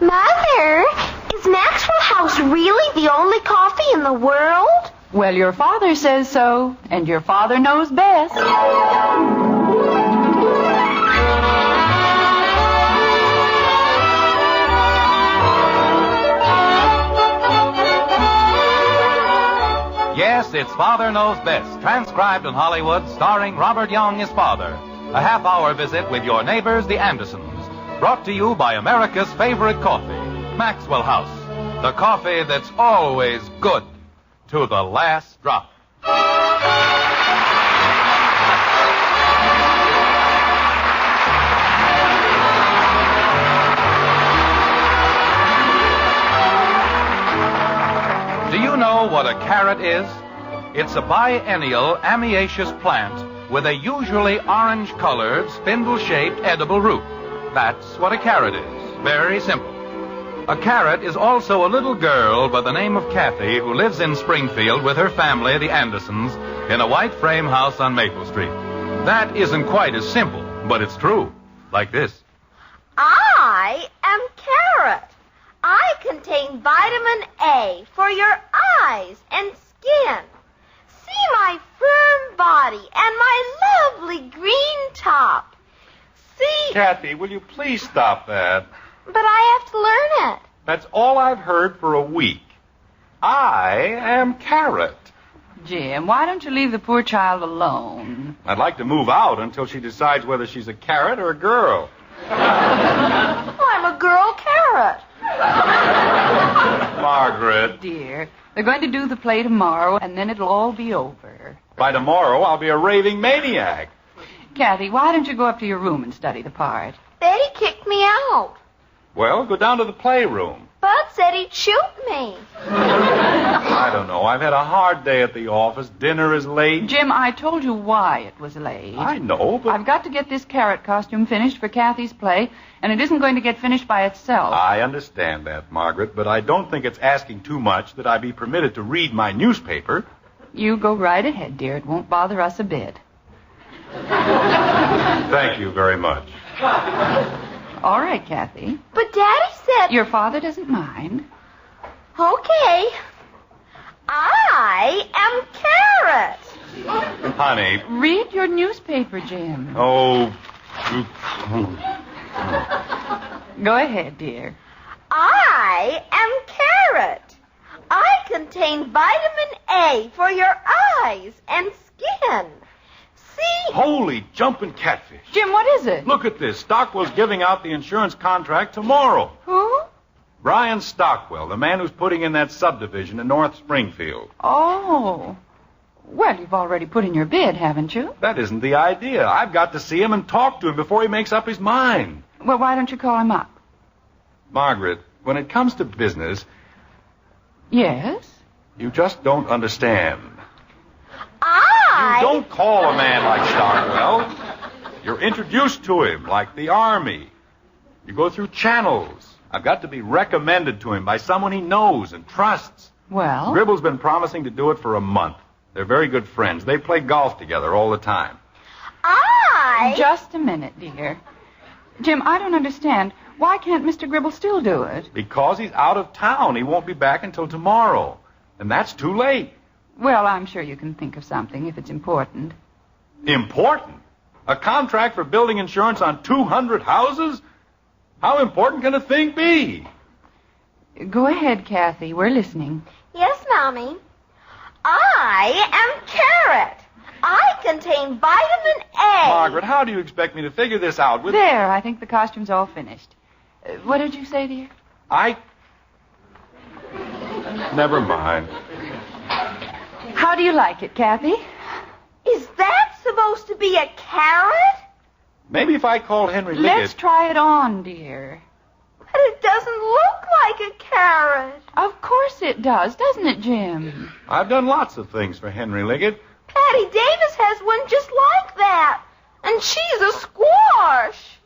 Mother, is Maxwell House really the only coffee in the world? Well, your father says so, and your father knows best. Yes, it's Father Knows Best, transcribed in Hollywood, starring Robert Young as Father. A half-hour visit with your neighbors, the Andersons. Brought to you by America's favorite coffee, Maxwell House. The coffee that's always good to the last drop. Do you know what a carrot is? It's a biennial amiaceous plant with a usually orange-colored, spindle-shaped edible root. That's what a carrot is. Very simple. A carrot is also a little girl by the name of Kathy who lives in Springfield with her family, the Andersons, in a white frame house on Maple Street. That isn't quite as simple, but it's true. Like this. I am carrot. I contain vitamin A for your eyes and skin. See my firm body and my lovely green top. See... Kathy, will you please stop that? But I have to learn it. That's all I've heard for a week. I am carrot. Jim, why don't you leave the poor child alone? I'd like to move out until she decides whether she's a carrot or a girl. I'm a girl carrot. Margaret. Dear, they're going to do the play tomorrow, and then it'll all be over. By tomorrow, I'll be a raving maniac. Kathy, why don't you go up to your room and study the part? Betty kicked me out. Well, go down to the playroom. Bud said he'd shoot me. I don't know. I've had a hard day at the office. Dinner is late. Jim, I told you why it was late. I know, but... I've got to get this carrot costume finished for Kathy's play, and it isn't going to get finished by itself. I understand that, Margaret, but I don't think it's asking too much that I be permitted to read my newspaper. You go right ahead, dear. It won't bother us a bit. Thank you very much. All right, Kathy. But Daddy said... Your father doesn't mind. Okay. I am carrot. Honey. Read your newspaper, Jim. Oh. Go ahead, dear. I am carrot. I contain vitamin A for your eyes and skin. See? Holy jumping catfish. Jim, what is it? Look at this. Stockwell's giving out the insurance contract tomorrow. Who? Brian Stockwell, the man who's putting in that subdivision in North Springfield. Oh. Well, you've already put in your bid, haven't you? That isn't the idea. I've got to see him and talk to him before he makes up his mind. Well, why don't you call him up? Margaret, when it comes to business... Yes? You just don't understand. I... You don't call a man like Stockwell. You're introduced to him like the Army. You go through channels. I've got to be recommended to him by someone he knows and trusts. Well? Gribble's been promising to do it for a month. They're very good friends. They play golf together all the time. Just a minute, dear. Jim, I don't understand. Why can't Mr. Gribble still do it? Because he's out of town. He won't be back until tomorrow. And that's too late. Well, I'm sure you can think of something if it's important. Important? A contract for building insurance on 200 houses? How important can a thing be? Go ahead, Kathy. We're listening. Yes, Mommy. I am carrot. I contain vitamin A. Margaret, how do you expect me to figure this out? There, I think the costume's all finished. What did you say, dear? Never mind. How do you like it, Kathy? Is that supposed to be a carrot? Maybe if I called Henry Liggett... Let's try it on, dear. But it doesn't look like a carrot. Of course it does, doesn't it, Jim? I've done lots of things for Henry Liggett. Patty Davis has one just like that. And she's a squash.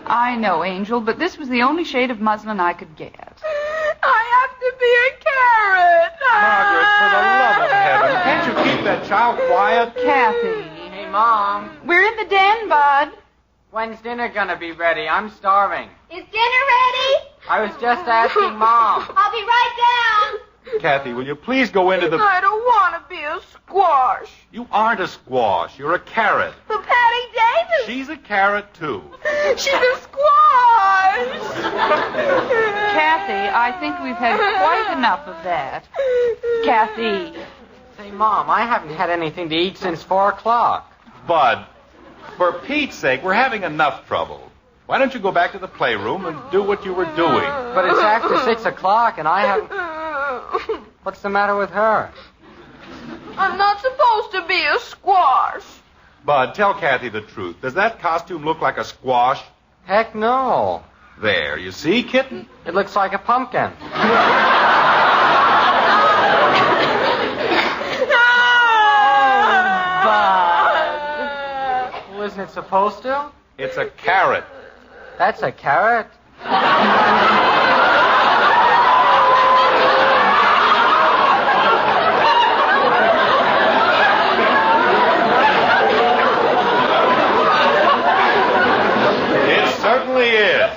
I know, Angel, but this was the only shade of muslin I could get. I have to be a carrot. Margaret, for the love of heaven, can't you keep that child quiet? Kathy. Hey, Mom. We're in the den, Bud. When's dinner gonna be ready? I'm starving. Is dinner ready? I was just asking Mom. I'll be right down. Kathy, will you please go into the... I don't want to be a squash. You aren't a squash. You're a carrot. But Patty Davis, She's a carrot, too. she's a squash. Kathy, I think we've had quite enough of that. Kathy. Say, Mom, I haven't had anything to eat since 4 o'clock. Bud, for Pete's sake, we're having enough trouble. Why don't you go back to the playroom and do what you were doing? But it's after 6 o'clock, and I haven't... What's the matter with her? I'm not supposed to be a squash. Bud, tell Kathy the truth. Does that costume look like a squash? Heck no. There, you see, kitten? It looks like a pumpkin. Well, isn't it supposed to? It's a carrot. That's a carrot. It certainly is.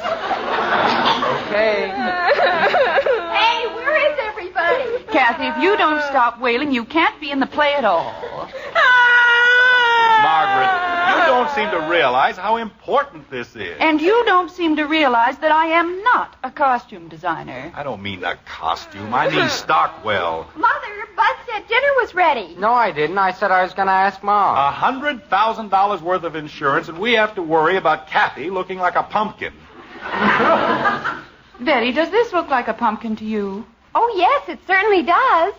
Okay. Hey, where is everybody? Kathy, if you don't stop wailing, you can't be in the play at all. Margaret, you don't seem to realize how important this is. And you don't seem to realize that I am not a costume designer. I don't mean a costume. I mean Stockwell. Mother, Bud said dinner was ready. No, I didn't. I said I was going to ask Mom. $100,000 worth of insurance, and we have to worry about Kathy looking like a pumpkin. Betty, does this look like a pumpkin to you? Oh, yes, it certainly does.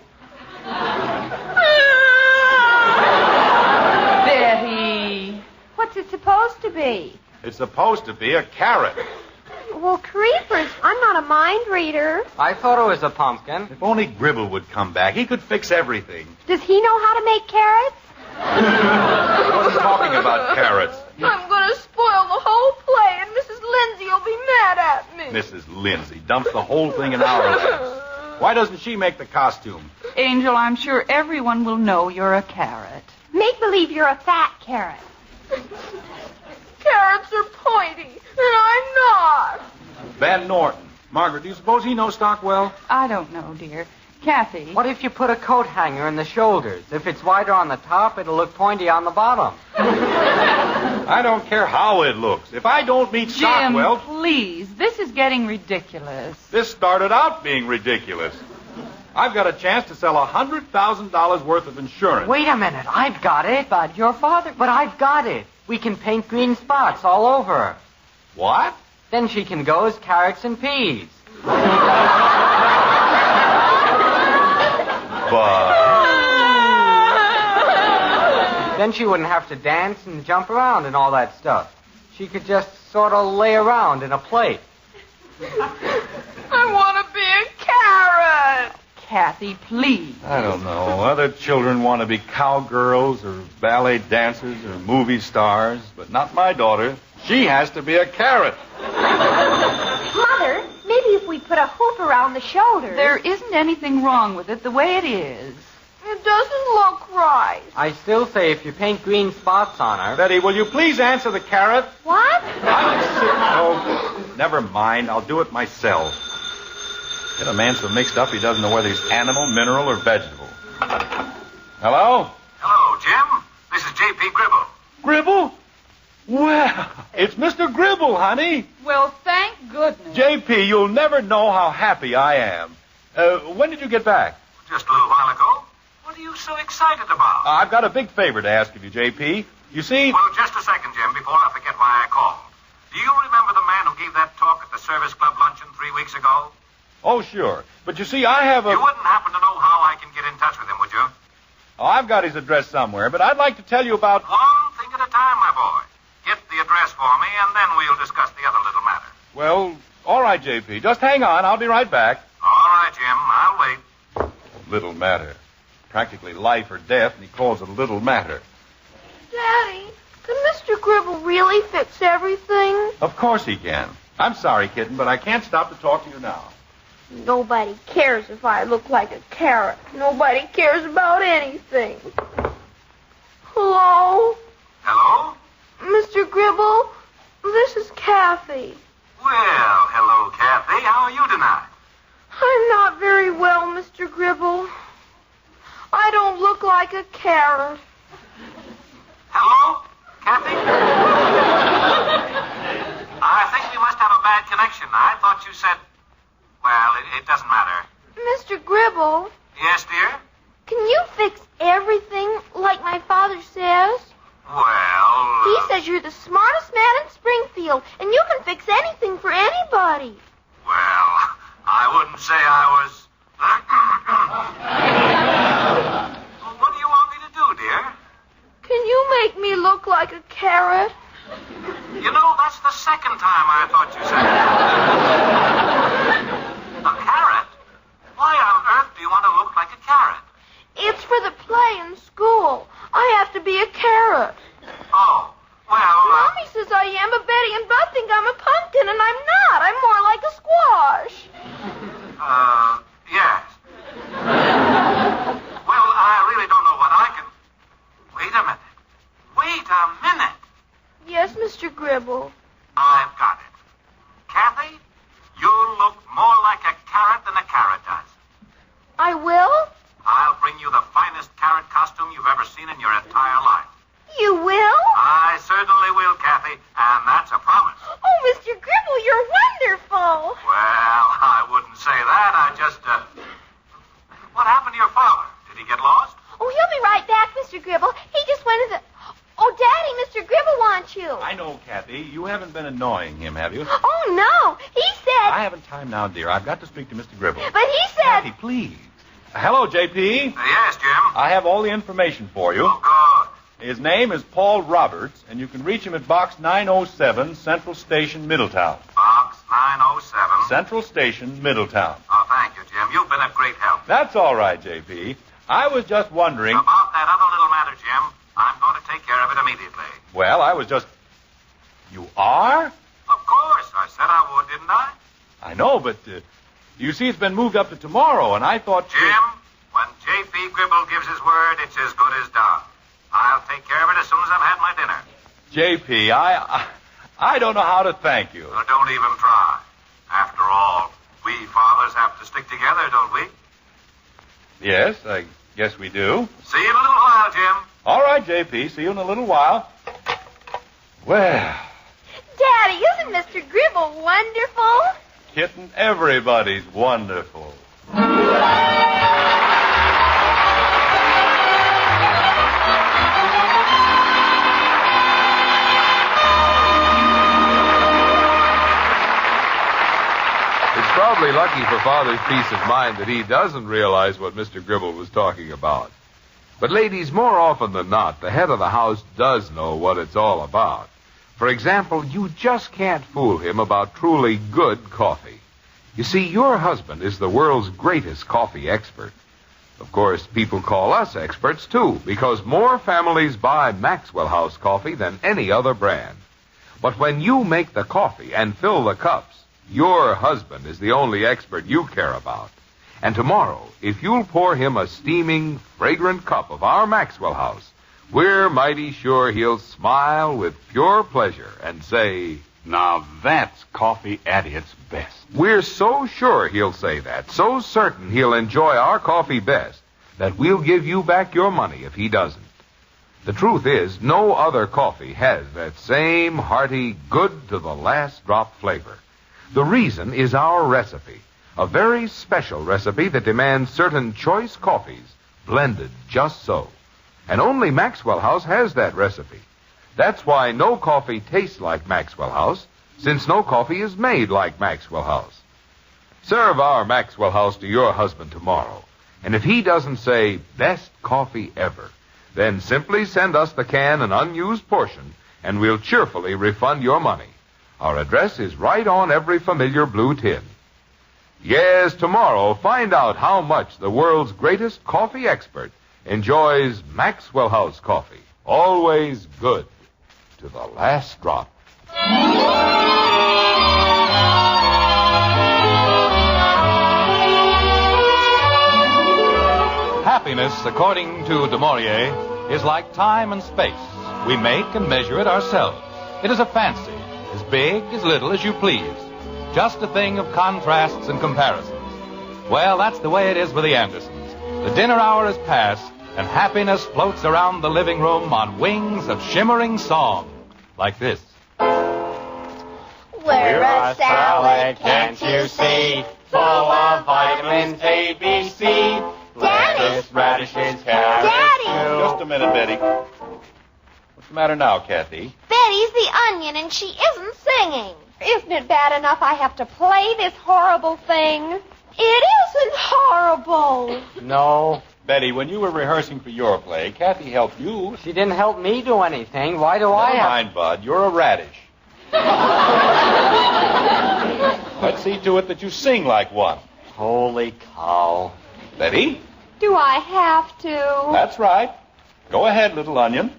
Betty. What's it supposed to be? It's supposed to be a carrot. Well, creepers, I'm not a mind reader. I thought it was a pumpkin. If only Gribble would come back, he could fix everything. Does he know how to make carrots? I wasn't talking about carrots. I'm going to spoil the whole play, and Mrs. Lindsay will be mad at me. Mrs. Lindsay dumps the whole thing in our laps. Why doesn't she make the costume? Angel, I'm sure everyone will know you're a carrot. Make believe you're a fat carrot. Carrots are pointy, and I'm not. Van Norton. Margaret, do you suppose he knows Stockwell? I don't know, dear. Kathy. What if you put a coat hanger in the shoulders? If it's wider on the top, it'll look pointy on the bottom. I don't care how it looks. If I don't meet Jim, Stockwell... please. This is getting ridiculous. This started out being ridiculous. I've got a chance to sell $100,000 worth of insurance. Wait a minute. I've got it. But your father... But I've got it. We can paint green spots all over her. What? Then she can go as carrots and peas. But... Then she wouldn't have to dance and jump around and all that stuff. She could just sort of lay around in a plate. I want to be a carrot. Kathy, please. I don't know. Other children want to be cowgirls or ballet dancers or movie stars, but not my daughter. She has to be a carrot. Mother, maybe if we put a hoop around the shoulders. There isn't anything wrong with it the way it is. It doesn't look right. I still say if you paint green spots on her... Betty, will you please answer the carrot? What? I'm sick. Oh, never mind. I'll do it myself. Get a man so mixed up he doesn't know whether he's animal, mineral, or vegetable. Hello? Hello, Jim. This is J.P. Gribble. Gribble? Well, it's Mr. Gribble, honey. Well, thank goodness. J.P., you'll never know how happy I am. When did you get back? Just a little while ago. What are you so excited about? I've got a big favor to ask of you, J.P. You see... Well, just a second, Jim, before I forget why I called. Do you remember the man who gave that talk at the Service Club luncheon 3 weeks ago? Oh, sure. But you see, I have a... You wouldn't happen to know how I can get in touch with him, would you? Oh, I've got his address somewhere, but I'd like to tell you about... One thing at a time, my boy. Get the address for me, and then we'll discuss the other little matter. Well, all right, J.P. Just hang on. I'll be right back. All right, Jim. I'll wait. Little matter. Practically life or death, and he calls it a little matter. Daddy, can Mr. Gribble really fix everything? Of course he can. I'm sorry, kitten, but I can't stop to talk to you now. Nobody cares if I look like a carrot. Nobody cares about anything. Hello? Hello? Mr. Gribble, this is Kathy. Well, hello, Kathy. How are like a carrot. Hello? Kathy? I think we must have a bad connection. I thought you said... Well, it doesn't matter. Mr. Gribble, Yes, dear? can you fix everything like my father says? Well... He says you're the smartest man in Springfield, and you can fix anything for anybody. Well, I wouldn't say I was... What do you want me to do, dear? Can you make me look like a carrot? You know, that's the second time I thought you said that. A carrot? Why on earth do you want to look like a carrot? It's for the play in school. I have to be a carrot. Oh, well... Mommy says I am, but Betty and Bud think I'm a pumpkin, and I'm not. I'm more like a squash. Yes. Well, I really don't know what I can... Wait a minute. Wait a minute. Yes, Mr. Gribble. I've got it. Kathy, you look more like a carrot than a carrot does. I will? I'll bring you the finest carrot costume you've ever seen in your entire life. You will? I certainly will, Kathy, and that's a promise. Oh, Mr. Gribble, you're wonderful. Well, I wouldn't say that. I just, What happened to your father? Did he get lost? Oh, he'll be right back, Mr. Gribble. He just went to the... Oh, Daddy, Mr. Gribble wants you. I know, Kathy. You haven't been annoying him, have you? Oh, no. He said... I haven't time now, dear. I've got to speak to Mr. Gribble. But he said... Kathy, please. Hello, J.P. Yes, Jim. I have all the information for you. Oh, good. His name is Paul Roberts, and you can reach him at Box 907, Central Station, Middletown. Box 907. Central Station, Middletown. Oh, thank you, Jim. You've been a great help. That's all right, J.P. I was just wondering... About that other little matter, Jim, I'm going to take care of it immediately. Well, I was just... You are? Of course. I said I would, didn't I? I know, but you see it's been moved up to tomorrow, and I thought... Jim, when J.P. Gribble gives his word, it's as good as done. I'll take care of it as soon as I've had my dinner. J.P., I don't know how to thank you. Well, don't even try. After all, we fathers have to stick together, don't we? Yes, I guess we do. See you in a little while, Jim. All right, J.P., see you in a little while. Well, Daddy, isn't Mr. Gribble wonderful? kitten, everybody's wonderful. It's probably lucky for Father's peace of mind that he doesn't realize what Mr. Gribble was talking about. But ladies, more often than not, the head of the house does know what it's all about. For example, you just can't fool him about truly good coffee. You see, your husband is the world's greatest coffee expert. Of course, people call us experts, too, because more families buy Maxwell House coffee than any other brand. But when you make the coffee and fill the cups, your husband is the only expert you care about. And tomorrow, if you'll pour him a steaming, fragrant cup of our Maxwell House, we're mighty sure he'll smile with pure pleasure and say, "Now that's coffee at its best." We're so sure he'll say that, so certain he'll enjoy our coffee best, that we'll give you back your money if he doesn't. The truth is, no other coffee has that same hearty, good-to-the-last-drop flavor. The reason is our recipe, a very special recipe that demands certain choice coffees blended just so. And only Maxwell House has that recipe. That's why no coffee tastes like Maxwell House, since no coffee is made like Maxwell House. Serve our Maxwell House to your husband tomorrow, and if he doesn't say, "Best coffee ever," then simply send us the can and unused portion, and we'll cheerfully refund your money. Our address is right on every familiar blue tin. Yes, tomorrow, find out how much the world's greatest coffee expert enjoys Maxwell House coffee. Always good to the last drop. Happiness, according to Du Maurier, is like time and space. We make and measure it ourselves. It is a fancy, as big, as little as you please. Just a thing of contrasts and comparisons. Well, that's the way it is with the Andersons. The dinner hour is past, and happiness floats around the living room on wings of shimmering song, like this. We're a salad, can't you see? Full of vitamins A, B, C. Lettuce, radishes, carrots, Daddy! Just a minute, Betty. What's the matter now, Kathy? Betty's the onion, and she isn't singing. Isn't it bad enough I have to play this horrible thing? It isn't horrible. No, Betty, when you were rehearsing for your play, Kathy helped you. she didn't help me do anything. Why do I Never have... mind, Bud. You're a radish. Let's see to it that you sing like one. Holy cow. Betty? Do I have to? That's right. Go ahead, little onion.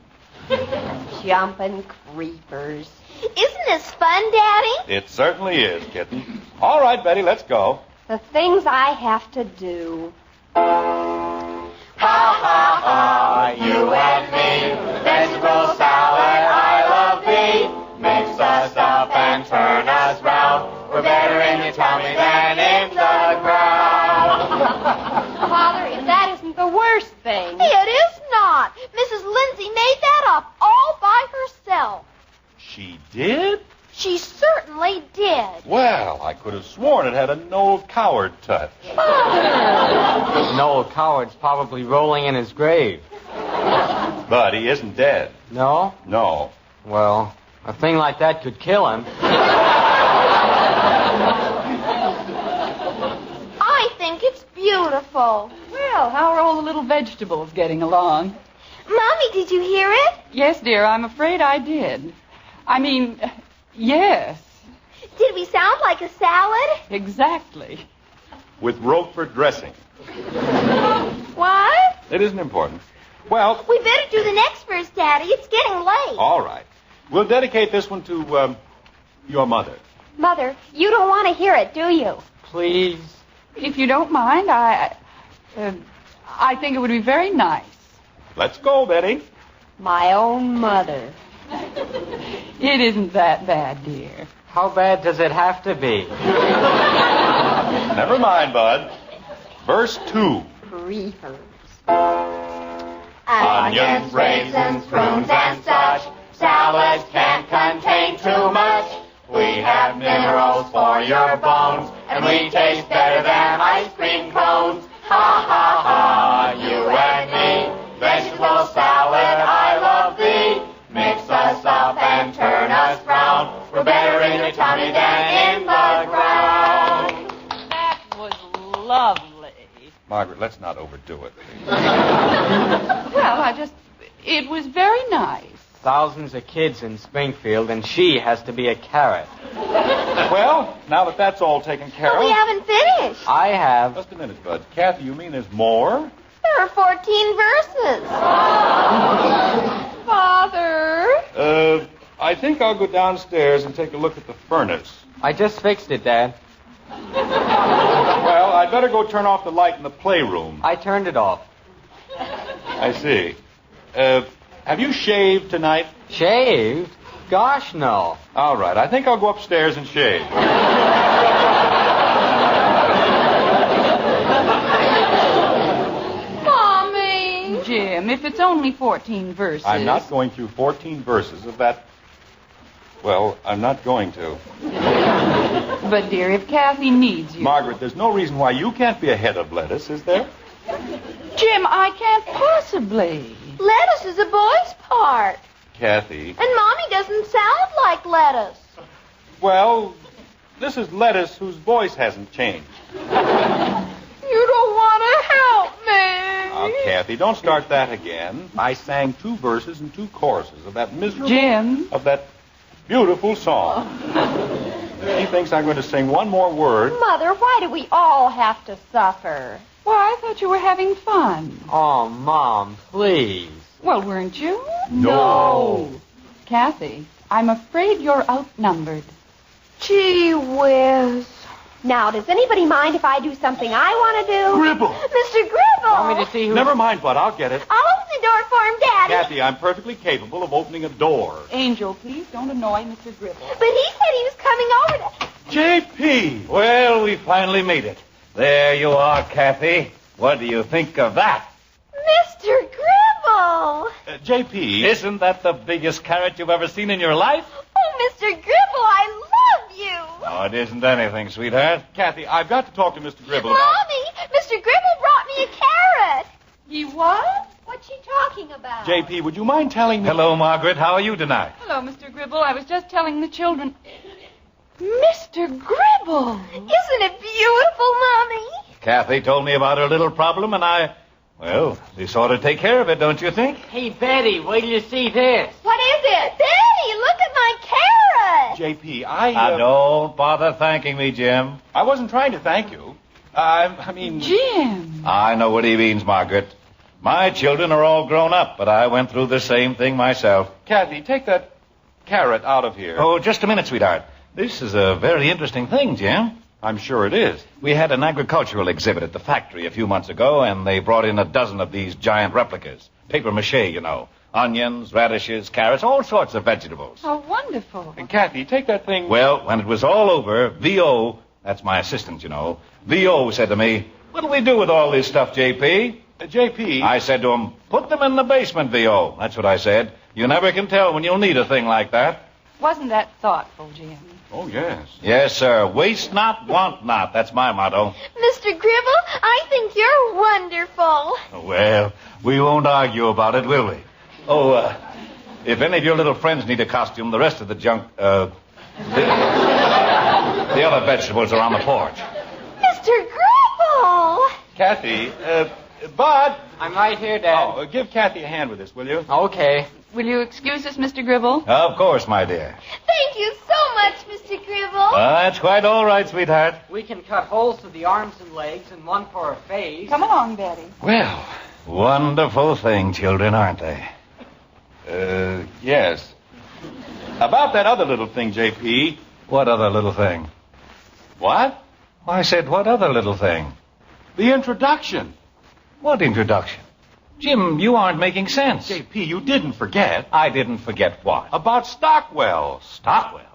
Jumping creepers. Isn't this fun, Daddy? It certainly is, kitten. All right, Betty, let's go. The things I have to do. Ha, ha, ha, you and me. Vegetable salad, I love thee. Mix us up and turn us round. We're better in your tummy than in the ground. Father, if that isn't the worst thing. It is not. Mrs. Lindsay made that up all by herself. She did? She certainly did. Well, I could have sworn it had a Noel Coward touch. Noel Coward's probably rolling in his grave. But he isn't dead. No? No. Well, a thing like that could kill him. I think it's beautiful. Well, how are all the little vegetables getting along? Mommy, did you hear it? Yes, dear, I'm afraid I did. I mean, yes, Did we sound like a salad? exactly. With Roquefort dressing. What? It isn't important. Well, We better do the next verse, Daddy. It's getting late. all right. We'll dedicate this one to, your mother. Mother, you don't want to hear it, do you? Please. If you don't mind, I think it would be very nice. Let's go, Betty. My own mother. It isn't that bad, dear. How bad does it have to be? Never mind, Bud. Verse 2. Creepers. Onions, raisins, prunes, and such. Salads can't contain too much. We have minerals for your bones, and we taste better than ice cream cones. Ha, ha, ha, you and me. Vegetable salad, I love thee. Mix us up and turn us round. We're better in your tummy than in the ground. That was lovely. Margaret, let's not overdo it. Well, it was very nice. Thousands of kids in Springfield, and she has to be a carrot. Well, now that that's all taken care But we of... haven't finished. I have. Just a minute, Bud. Kathy, you mean there's more? There are 14 verses. Father. I think I'll go downstairs and take a look at the furnace. I just fixed it, Dad. Well, I'd better go turn off the light in the playroom. I turned it off. I see. Have you shaved tonight? Shaved? Gosh, no. All right, I think I'll go upstairs and shave. Mommy. Jim, if it's only 14 verses... I'm not going through 14 verses of that... Well, I'm not going to. But, dear, if Kathy needs you... Margaret, there's no reason why you can't be a head of lettuce, is there? Jim, I can't possibly. Lettuce is a boy's part. Kathy. And Mommy doesn't sound like lettuce. Well, this is lettuce whose voice hasn't changed. You don't want to help me. Now, Kathy, don't start that again. I sang 2 verses and 2 choruses of that miserable... Jim. Of that beautiful song. She thinks I'm going to sing one more word. Mother, why do we all have to suffer? Why, I thought you were having fun. Oh, Mom, please. Well, weren't you? No. Kathy, I'm afraid you're outnumbered. Gee whiz. Now, does anybody mind if I do something I want to do? Gribble. Mr. Gribble. Want me to see who... Never mind, Bud. I'll get it. I'll open the door for him, Daddy. Kathy, I'm perfectly capable of opening a door. Angel, please don't annoy Mr. Gribble. But he said he was coming over to... J.P. Well, we finally made it. There you are, Kathy. What do you think of that? Mr. Gribble! J.P. Isn't that the biggest carrot you've ever seen in your life? Oh, Mr. Gribble, I love you! Oh, it isn't anything, sweetheart. Kathy, I've got to talk to Mr. Gribble. Mommy, Mr. Gribble brought me a carrot. He what? What's she talking about? J.P., would you mind telling me... Hello, Margaret. How are you tonight? Hello, Mr. Gribble. I was just telling the children. Mr. Gribble! Isn't it beautiful, Mommy? Kathy told me about her little problem, and they sort of take care of it, don't you think? Hey, Betty, wait till you see this. What is it? Daddy, look at my carrot. J.P., Now, don't bother thanking me, Jim. I wasn't trying to thank you. I mean... Jim! I know what he means, Margaret. My children are all grown up, but I went through the same thing myself. Kathy, take that carrot out of here. Oh, just a minute, sweetheart. This is a very interesting thing, Jim. I'm sure it is. We had an agricultural exhibit at the factory a few months ago, and they brought in a dozen of these giant replicas. Paper mache, you know. Onions, radishes, carrots, all sorts of vegetables. How wonderful. And Kathy, take that thing... Well, when it was all over, V.O., that's my assistant, you know, V.O. said to me, "What'll we do with all this stuff, J.P.?" J.P. I said to him, "Put them in the basement, V.O." That's what I said. You never can tell when you'll need a thing like that. Wasn't that thoughtful, Jim? Oh, yes. Yes, sir. Waste not, want not. That's my motto. Mr. Gribble, I think you're wonderful. Well, we won't argue about it, will we? Oh, if any of your little friends need a costume, the rest of the junk, the other vegetables are on the porch. Mr. Gribble! Kathy, Bud. I'm right here, Dad. Oh, give Kathy a hand with this, will you? Okay. Will you excuse us, Mr. Gribble? Of course, my dear. Thank you so much, Mr. Gribble. That's quite all right, sweetheart. We can cut holes through the arms and legs and one for a face. Come along, Betty. Well, wonderful thing, children, aren't they? Yes. About that other little thing, J.P. What other little thing? What? I said, what other little thing? The introduction. What introduction? Jim, you aren't making sense. J.P., you didn't forget. I didn't forget what? About Stockwell. Stockwell?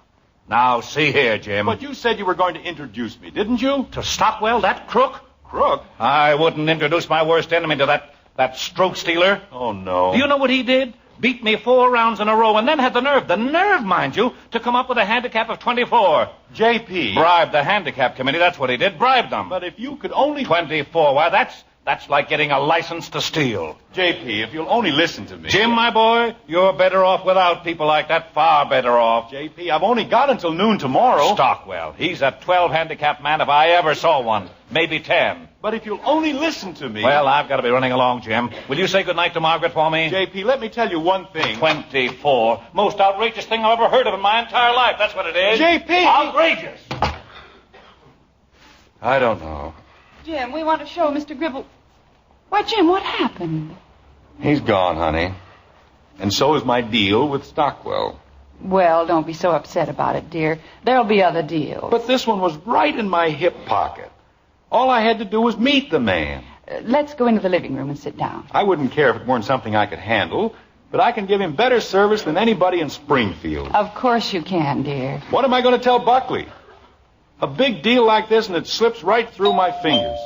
Now, see here, Jim. But you said you were going to introduce me, didn't you? To Stockwell, that crook? Crook? I wouldn't introduce my worst enemy to that stroke stealer. Oh, no. Do you know what he did? Beat me 4 rounds in a row and then had the nerve, mind you, to come up with a handicap of 24. J.P. Bribed the handicap committee, that's what he did. Bribed them. But if you could only... 24, why, that's like getting a license to steal. J.P., if you'll only listen to me. Jim, my boy, you're better off without people like that, far better off. J.P., I've only got until noon tomorrow. Stockwell, he's a 12 handicap man if I ever saw one. Maybe 10. But if you'll only listen to me... Well, I've got to be running along, Jim. Will you say goodnight to Margaret for me? J.P., let me tell you one thing. 24. Most outrageous thing I've ever heard of in my entire life. That's what it is. J.P. Outrageous. I don't know. Jim, we want to show Mr. Gribble. Why, Jim, what happened? He's gone, honey. And so is my deal with Stockwell. Well, don't be so upset about it, dear. There'll be other deals. But this one was right in my hip pocket. All I had to do was meet the man. Let's go into the living room and sit down. I wouldn't care if it weren't something I could handle, but I can give him better service than anybody in Springfield. Of course you can, dear. What am I going to tell Buckley? A big deal like this and it slips right through my fingers.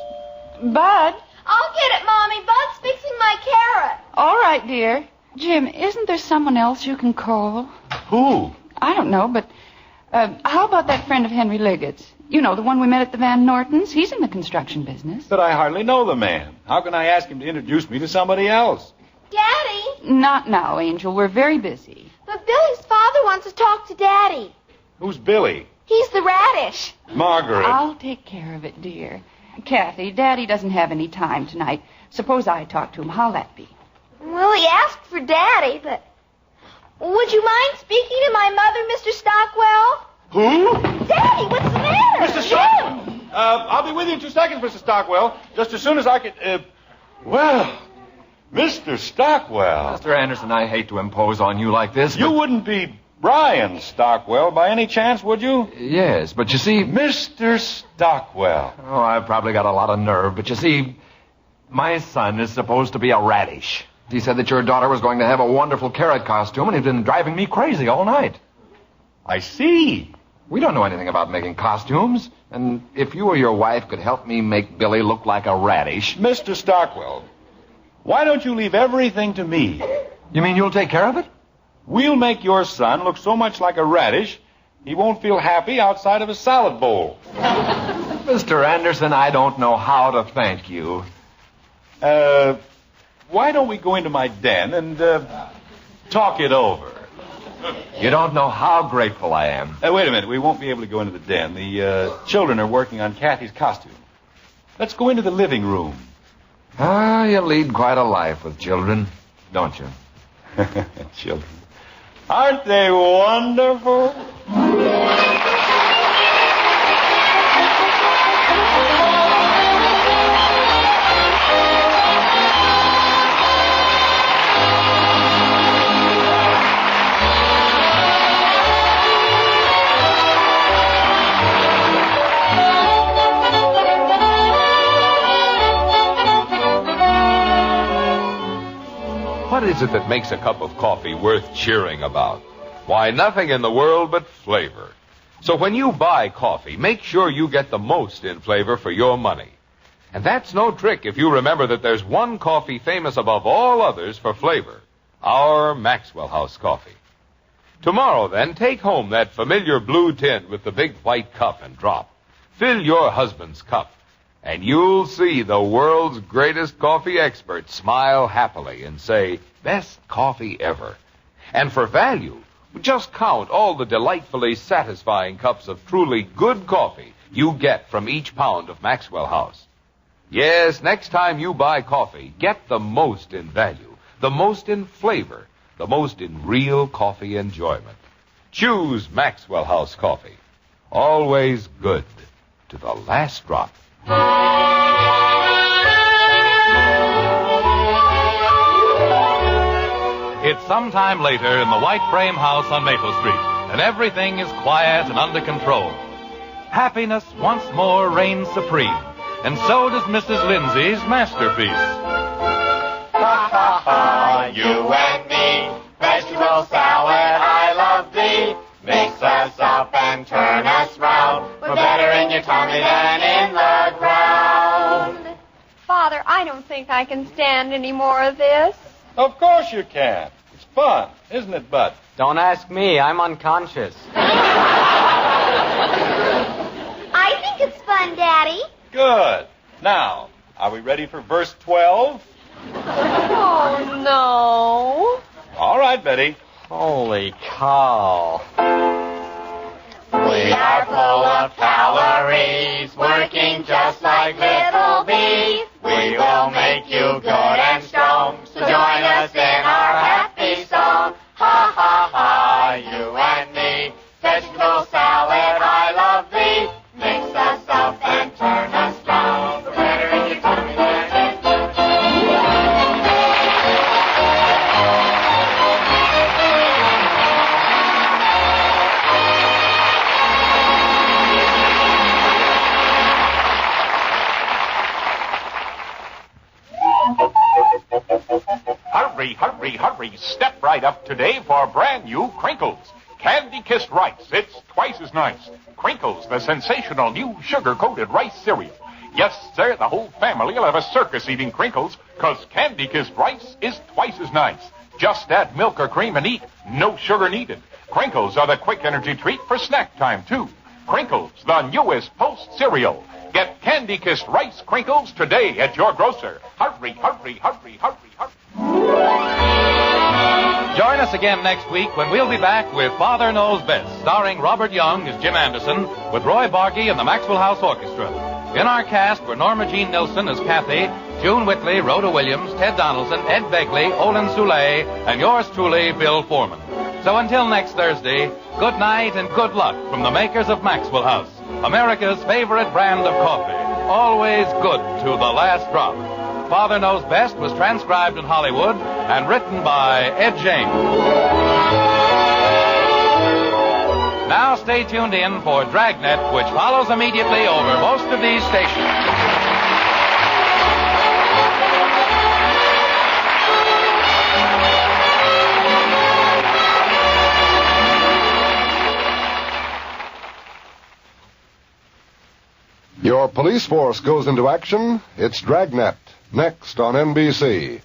Bud? I'll get it, Mommy. Bud's fixing my carrot. All right, dear. Jim, isn't there someone else you can call? Who? I don't know, but how about that friend of Henry Liggett's? You know, the one we met at the Van Nortons. He's in the construction business. But I hardly know the man. How can I ask him to introduce me to somebody else? Daddy? Not now, Angel. We're very busy. But Billy's father wants to talk to Daddy. Who's Billy? He's the radish. Margaret. I'll take care of it, dear. Kathy, Daddy doesn't have any time tonight. Suppose I talk to him. How'll that be? Well, he asked for Daddy, but... Would you mind speaking to my mother, Mr. Stockwell? Who? Daddy, what's the matter? Mr. Stockwell. I'll be with you in 2 seconds, Mr. Stockwell. Just as soon as I can... Well, Mr. Stockwell. Mr. Anderson, I hate to impose on you like this. You wouldn't be Brian Stockwell by any chance, would you? Yes, but you see... Mr. Stockwell. Oh, I've probably got a lot of nerve, but you see, my son is supposed to be a radish. He said that your daughter was going to have a wonderful carrot costume, and he's been driving me crazy all night. I see. We don't know anything about making costumes, and if you or your wife could help me make Billy look like a radish... Mr. Stockwell, Why don't you leave everything to me? You mean you'll take care of it? We'll make your son look so much like a radish, he won't feel happy outside of a salad bowl. Mr. Anderson, I don't know how to thank you. Why don't we go into my den and talk it over? You don't know how grateful I am. Wait a minute. We won't be able to go into the den. The children are working on Kathy's costume. Let's go into the living room. Ah, you lead quite a life with children, don't you? Children. Aren't they wonderful? What is it that makes a cup of coffee worth cheering about? Why, nothing in the world but flavor. So when you buy coffee, make sure you get the most in flavor for your money. And that's no trick if you remember that there's one coffee famous above all others for flavor, our Maxwell House coffee. Tomorrow, then, take home that familiar blue tin with the big white cup and drop. Fill your husband's cup, and you'll see the world's greatest coffee expert smile happily and say, "Best coffee ever." And for value, just count all the delightfully satisfying cups of truly good coffee you get from each pound of Maxwell House. Yes, next time you buy coffee, get the most in value, the most in flavor, the most in real coffee enjoyment. Choose Maxwell House coffee. Always good to the last drop. It's sometime later in the white frame house on Maple Street, and everything is quiet and under control. Happiness once more reigns supreme, and so does Mrs. Lindsay's masterpiece. Ha ha ha, you and me, vegetable salad, I love thee. Mix us up and turn us round. We're better in your tummy than in the ground. Father, I don't think I can stand any more of this. Of course you can. It's fun, isn't it, Bud? Don't ask me. I'm unconscious. I think it's fun, Daddy. Good. Now, are we ready for verse 12? Oh, no. All right, Betty. Holy cow. We are full of calories, working just like little bees. We will make you good and strong, so join us in our happy song. Ha ha ha, you and me, vegetable salad, I love thee. Mix us up and turn us round, we're better in your tummy than in the Hurry, hurry, hurry. Step right up today for brand new Crinkles. Candy-kissed rice. It's twice as nice. Crinkles, the sensational new sugar-coated rice cereal. Yes, sir, the whole family will have a circus eating Crinkles, 'cause candy-kissed rice is twice as nice. Just add milk or cream and eat. No sugar needed. Crinkles are the quick energy treat for snack time, too. Crinkles, the newest Post cereal. Get candy-kissed rice Crinkles today at your grocer. Hurry, hurry, hurry, hurry, hurry. Join us again next week when we'll be back with Father Knows Best, starring Robert Young as Jim Anderson, with Roy Bargy and the Maxwell House Orchestra. In our cast were Norma Jean Nilsson as Kathy, June Whitley, Rhoda Williams, Ted Donaldson, Ed Begley, Olin Soule, and yours truly, Bill Foreman. So until next Thursday, good night and good luck from the makers of Maxwell House, America's favorite brand of coffee. Always good to the last drop. Father Knows Best was transcribed in Hollywood and written by Ed James. Now stay tuned in for Dragnet, which follows immediately over most of these stations. Your police force goes into action. It's Dragnet, next on NBC.